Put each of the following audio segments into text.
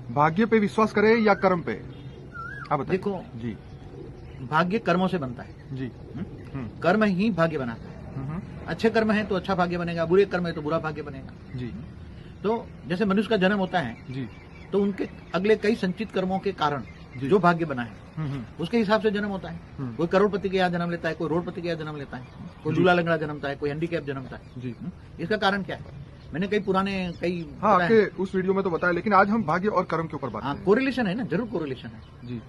भाग्य पे विश्वास करें या कर्म पे, आप बताइए। देखो जी भाग्य कर्मों से बनता है। जी। कर्म ही भाग्य बनाता है। अच्छे कर्म है तो अच्छा भाग्य बनेगा, बुरे कर्म है तो बुरा भाग्य बनेगा। जी तो जैसे मनुष्य का जन्म होता है जी। तो उनके अगले कई संचित कर्मों के कारण जी। जो भाग्य बना है उसके हिसाब से जन्म होता है। कोई करोड़पति के यहाँ जन्म लेता है, कोई रोडपति के यहाँ जन्म लेता है, कोई जी। लूला लंगड़ा जन्मता है, कोई हैंडीकैप जन्मता है। जी। इसका कारण क्या है? मैंने कई हाँ, आपके उस वीडियो में तो बताया, लेकिन आज हम भाग्य और कर्म के ऊपर बात करेंगे। कोरिलेशन है ना, जरूर कोरिलेशन है। जी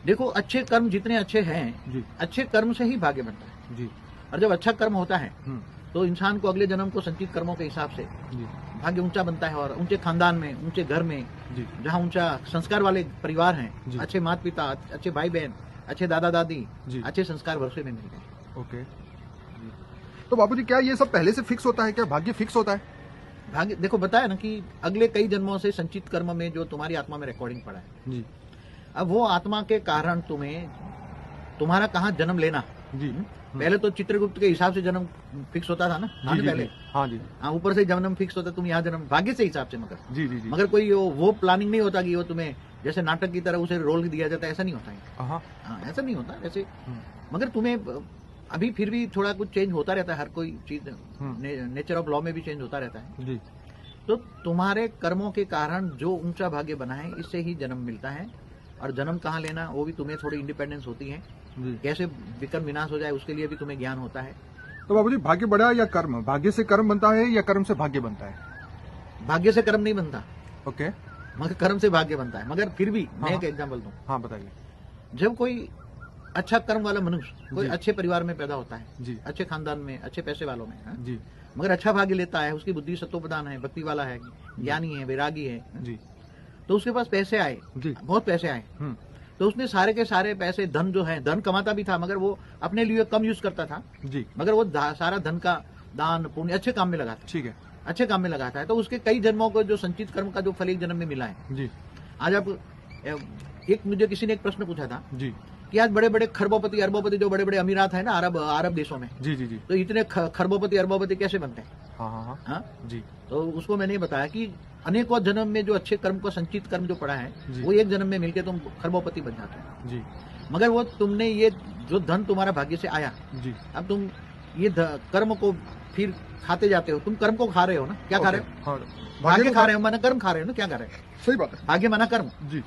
देखो अच्छे कर्म जितने अच्छे हैं, जी अच्छे कर्म से ही भाग्य बनता है। जी। और जब अच्छा कर्म होता है हम्म। तो इंसान को अगले जन्म को संचित कर्मों के हिसाब से जी भाग्य ऊंचा बनता है। और ऊंचे खानदान में, ऊंचे घर में, जी जहाँ ऊंचा संस्कार वाले परिवार जी। हैं, अच्छे माता पिता, अच्छे भाई बहन, अच्छे दादा दादी, जी। अच्छे संस्कार वर्षे में मिलते हैं। ओके जी। तो बाबूजी क्या ये सब पहले से फिक्स होता है, क्या भाग्य फिक्स होता है? भाग्य देखो बताया ना कि अगले कई जन्मों से संचित कर्म में जो तुम्हारी आत्मा में रिकॉर्डिंग पड़ा है, जी अब वो आत्मा के कारण तुम्हें तुम्हारा कहाँ जन्म लेना। जी। पहले तो चित्रगुप्त के हिसाब से जन्म फिक्स होता था ना, जी जी पहले जी। हाँ जी ऊपर से जन्म फिक्स होता, तुम यहाँ जन्म भाग्य से हिसाब से। मगर जी जी जी। मगर कोई वो प्लानिंग नहीं होता कि वो तुम्हें जैसे नाटक की तरह उसे रोल दिया जाता है, ऐसा नहीं होता है। हाँ ऐसा नहीं होता वैसे। मगर तुम्हें अभी फिर भी थोड़ा कुछ चेंज होता रहता है, हर कोई चीज नेचर ऑफ लॉ में भी चेंज होता रहता है। जी। तो तुम्हारे कर्मों के कारण जो ऊंचा भाग्य बना है, इससे ही जन्म मिलता है। और जन्म कहाँ लेना, वो भी तुम्हें थोड़ी इंडिपेंडेंस होती है। जी। कैसे विकर्म विनाश हो जाए उसके लिए भी तुम्हें ज्ञान होता है। तो बाबूजी भाग्य बड़ा या कर्म, भाग्य से कर्म बनता है या कर्म से भाग्य बनता है? भाग्य से कर्म नहीं बनता, ओके। मगर कर्म से भाग्य बनता है। मगर फिर भी मैं हाँ। एक एग्जाम्पल दूं। हाँ बताइए। जब कोई अच्छा कर्म वाला मनुष्य कोई जी। अच्छे परिवार में पैदा होता है, जी अच्छे खानदान में, अच्छे पैसे वालों में, हाँ? जी मगर अच्छा भाग्य लेता है, उसकी बुद्धि सत्वप्रधान है, भक्ति वाला है, ज्ञानी है, वैरागी है, जी तो उसके पास पैसे आए, जी। बहुत पैसे आए, तो उसने सारे के सारे पैसे, धन जो है, धन कमाता भी था मगर वो अपने लिए कम यूज करता था। जी। मगर वो सारा धन का दान पुण्य अच्छे काम में लगाता है। ठीक है। अच्छे काम में लगाता है तो उसके कई जन्मों को जो संचित कर्म का जो फल एक जन्म में मिला है। जी आज आप मुझे किसी ने एक प्रश्न पूछा था जी कि आज बड़े बड़े खरबोपति अरबोपति जो बड़े बड़े अमीरात है ना अरब देशों में, जी जी जी। तो इतने खरबोपति अरबोपति कैसे बनते हैं? हाँ हाँ हाँ हाँ? जी तो उसको मैंने बताया कि अनेकों जन्म में जो अच्छे कर्म को संचित कर्म जो पड़ा है, जी। वो एक जन्म में मिलके तुम खरबोपति बन जाते हो। जी मगर वो तुमने ये जो धन तुम्हारा भाग्य से आया, जी। अब तुम ये कर्म को फिर खाते जाते हो। तुम कर्म को खा रहे हो ना, क्या खा रहे हो? हाँ, भाग्य खा रहे हो, माना कर्म खा रहे हो ना, क्या खा रहे हो? सही बात है। भाग्य माना कर्म। जी।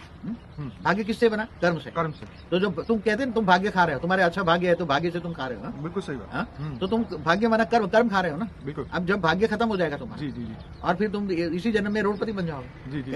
भाग्य किससे बना? कर्म से। कर्म से। तो जो तुम कहते हैं तुम भाग्य खा रहे हो, तुम्हारे अच्छा भाग्य है तो भाग्य से तुम खा रहे हो, हाँ? बिल्कुल सही बात। हाँ? तो तुम भाग्य माना कर्म, कर्म खा रहे हो ना। बिल्कुल। अब जब भाग्य खत्म हो जाएगा तुम्हारा, जी जी जी और फिर तुम इसी जन्म में रोडपति बन जाओगे। जी जी।